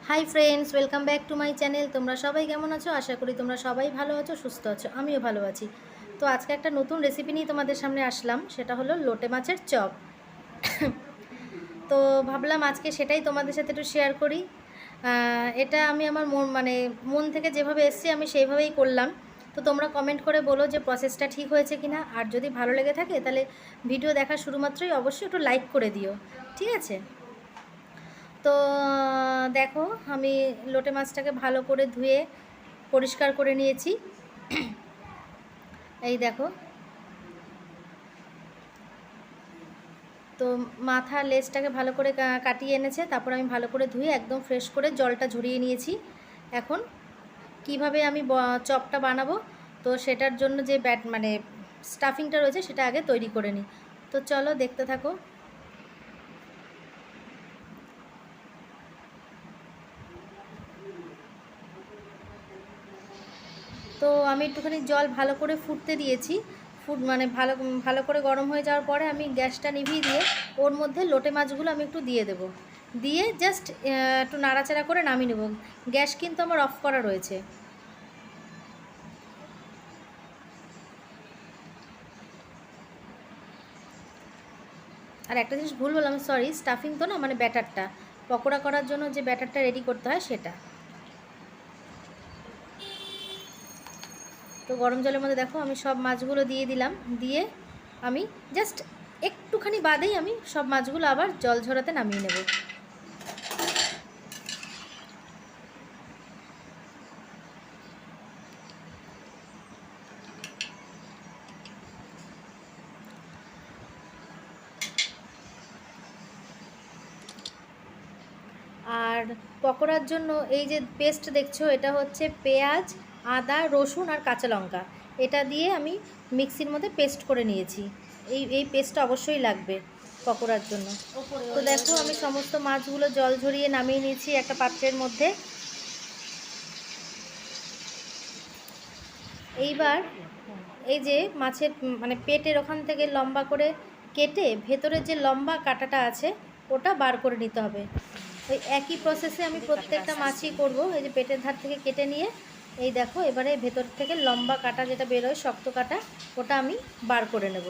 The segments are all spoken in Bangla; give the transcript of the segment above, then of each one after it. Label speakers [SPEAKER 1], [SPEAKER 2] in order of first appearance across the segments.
[SPEAKER 1] Hi friends, welcome back to my channel. তোমরা সবাই কেমন আছো? আশা করি তোমরা সবাই ভালো আছো, সুস্থ আছো। আমিও ভালো আছি। তো আজকে একটা নতুন রেসিপি নিয়ে তোমাদের সামনে আসলাম, সেটা হলো লোটে মাছের চপ। তো ভাবলাম আজকে সেটাই তোমাদের সাথে একটু শেয়ার করি। এটা আমি আমার মন থেকে যেভাবে এসছি আমি সেইভাবেই করলাম। তো তোমরা কমেন্ট করে বলো যে প্রসেসটা ঠিক হয়েছে কি না। আর যদি ভালো লেগে থাকে তাহলে ভিডিও দেখার শুরুমাত্রই অবশ্যই একটু লাইক করে দিও, ঠিক আছে? তো দেখো, আমি লোটে মাছটাকে ভালো করে ধুয়ে পরিষ্কার করে নিয়েছি। এই দেখো, তো মাথা লেজটাকে ভালো করে কাটিয়ে এনেছে, তারপর আমি ভালো করে ধুয়ে একদম ফ্রেশ করে জলটা ঝরিয়ে নিয়েছি। এখন কিভাবে আমি চপটা বানাবো, তো সেটার জন্য যে স্টাফিংটা রয়েছে সেটা আগে তৈরি করে নিই। তো চলো দেখতে থাকো। তো আমি একটুখানি জল ভালো করে ফুটতে দিয়েছি। ভালো ভালো করে গরম হয়ে যাওয়ার পরে আমি গ্যাসটা নিভিয়ে দিয়ে ওর মধ্যে লোটে মাছগুলো আমি একটু দিয়ে দেবো। দিয়ে জাস্ট একটু নাড়াচাড়া করে নামিয়ে নেব। গ্যাস কিন্তু আমার অফ করা রয়েছে। আর একটা জিনিস ভুল বললাম, সরি, স্টাফিং তো না, ব্যাটারটা পকোড়া করার জন্য যে ব্যাটারটা রেডি করতে হয় সেটা। তো গরম জলের মধ্যে দেখো আমি সব মাছগুলো দিয়ে দিলাম। দিয়ে আমি জাস্ট একটুখানি বাদেই আমি সব মাছগুলো আবার জল ঝরাতে নামিয়ে নেব। আর পকোড়ার জন্য এই যে পেস্ট দেখছো, এটা হচ্ছে পেঁয়াজ, আদা, রসুন আর কাঁচা লঙ্কা। এটা দিয়ে আমি মিক্সির মধ্যে পেস্ট করে নিয়েছি। এই পেস্টটা অবশ্যই লাগবে পকোড়ার জন্য। তো দেখো আমি সমস্ত মাছগুলো জল ঝরিয়ে নামিয়ে নিয়েছি একটা পাত্রের মধ্যে। এইবার এই যে মাছের পেটের ওখান থেকে লম্বা করে কেটে ভেতরের যে লম্বা কাঁটাটা আছে ওটা বার করে নিতে হবে। ওই একই প্রসেসে আমি প্রত্যেকটা মাছই করব। এই যে পেটের ধার থেকে কেটে নিয়ে এই দেখো, এবারে ভেতর থেকে লম্বা কাটা যেটা বেরোয়, শক্ত কাটা, ওটা আমি বার করে নেব।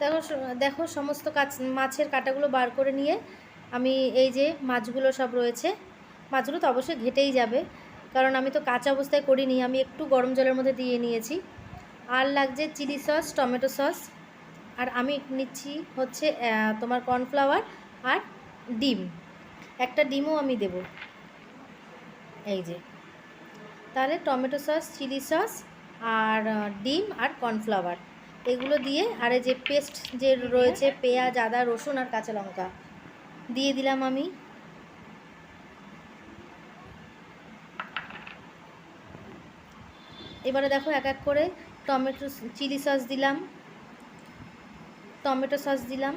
[SPEAKER 1] দেখো দেখো সমস্ত মাছের কাঁটাগুলো বার করে নিয়ে আমি এই যে মাছগুলো সব রয়েছে, মাছগুলো তো অবশ্যই ঘেটেই যাবে, কারণ আমি তো কাঁচা অবস্থায় করিনি, আমি একটু গরম জলের মধ্যে দিয়ে নিয়েছি। আর লাগছে চিলি সস, টমেটো সস, আর আমি নিচ্ছি হচ্ছে তোমার কর্নফ্লাওয়ার আর ডিম। একটা ডিমও আমি দেব। এই যে, তাহলে টমেটো সস, চিলি সস আর ডিম আর কর্নফ্লাওয়ার, এগুলো দিয়ে আর এই যে পেস্ট যে রয়েছে পেঁয়াজ, আদা, রসুন আর কাঁচা লঙ্কা দিয়ে দিলাম আমি। এবারে দেখো এক এক করে চিলি সস দিলাম, টমেটো সস দিলাম,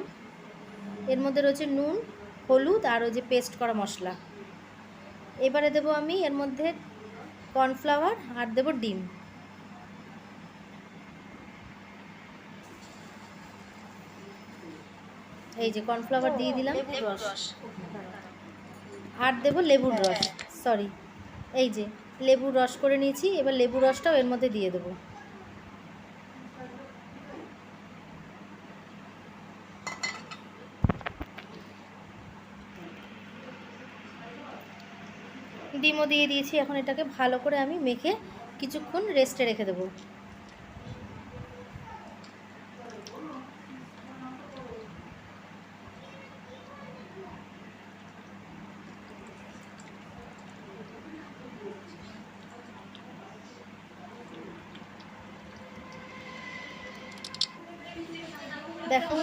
[SPEAKER 1] এর মধ্যে রয়েছে নুন, হলুদ আর ওই যে পেস্ট করা মশলা। এবারে দেব আমি এর মধ্যে কর্নফ্লাওয়ার আর দেব ডিম। এই যে কর্নফ্লাওয়ার দিয়ে দিলাম, আর দেব লেবুর রস, সরি, এই যে লেবুর রস করে নিয়েছি। এবার লেবুর রসটাও এর মধ্যে দিয়ে দেবো। ডিমও দিয়ে দিয়েছি। এখন এটাকে ভালো করে আমি মেখে কিছুক্ষণ রেস্টে রেখে দেবো। দেখো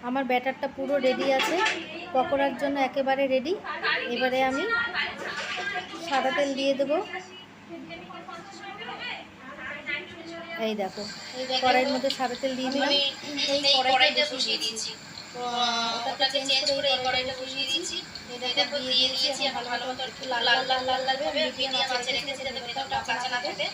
[SPEAKER 1] আমার ব্যাটারটা পুরো রেডি আছে, পকোড়ার জন্য একেবারে রেডি। এবারে আমি সাদা তেল দিয়ে দেবো। এই দেখো কড়াইয়ের মধ্যে সাদা তেল দিয়ে দিলাম। এই কড়াইটা বসিয়ে দিয়েছি, ওটাকে চেঞ্জ করে এই কড়াইটা বসিয়ে দিয়েছি। এটা দিয়ে দিয়েছি, এখন ভালো মতো একটু লাল লাল লাল লাল লাগবে। মিডিয়াম আঁচে রেখেছি যাতে ভেতরটা কাঁচা না থাকে।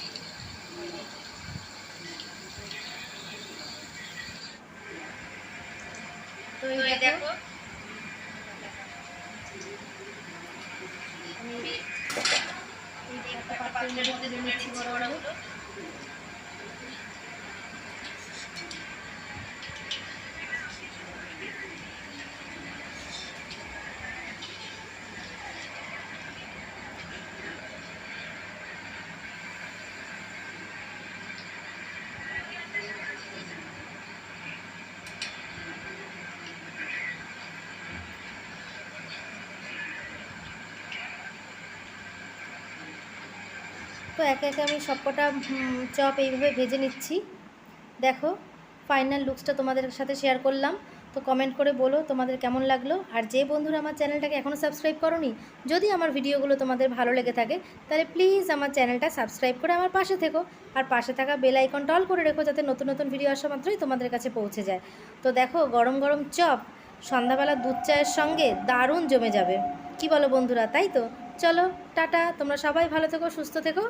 [SPEAKER 1] তো এই দেখো আমি একটা পাত্রের মধ্যে তুলে নিচ্ছি বড়াগুলো। তো একে একে আমি সবকটা চপ এইভাবে ভেজে নিচ্ছি। দেখো ফাইনাল লুকসটা তোমাদের সাথে শেয়ার করলাম। তো কমেন্ট করে বলো তোমাদের কেমন লাগলো। আর যে বন্ধুরা আমার চ্যানেলটাকে এখনও সাবস্ক্রাইব করোনি, যদি আমার ভিডিওগুলো তোমাদের ভালো লেগে থাকে তাহলে প্লিজ আমার চ্যানেলটা সাবস্ক্রাইব করে আমার পাশে থেকো। আর পাশে থাকা বেল আইকনটা অল করে রেখো, যাতে নতুন নতুন ভিডিও আসা মাত্রই তোমাদের কাছে পৌঁছে যায়। তো দেখো গরম গরম চপ সন্ধ্যাবেলা দুধ চায়ের সঙ্গে দারুণ জমে যাবে। কি বলো বন্ধুরা? তাই তো চলো টাটা, তোমরা সবাই ভালো থেকো, সুস্থ থেকো।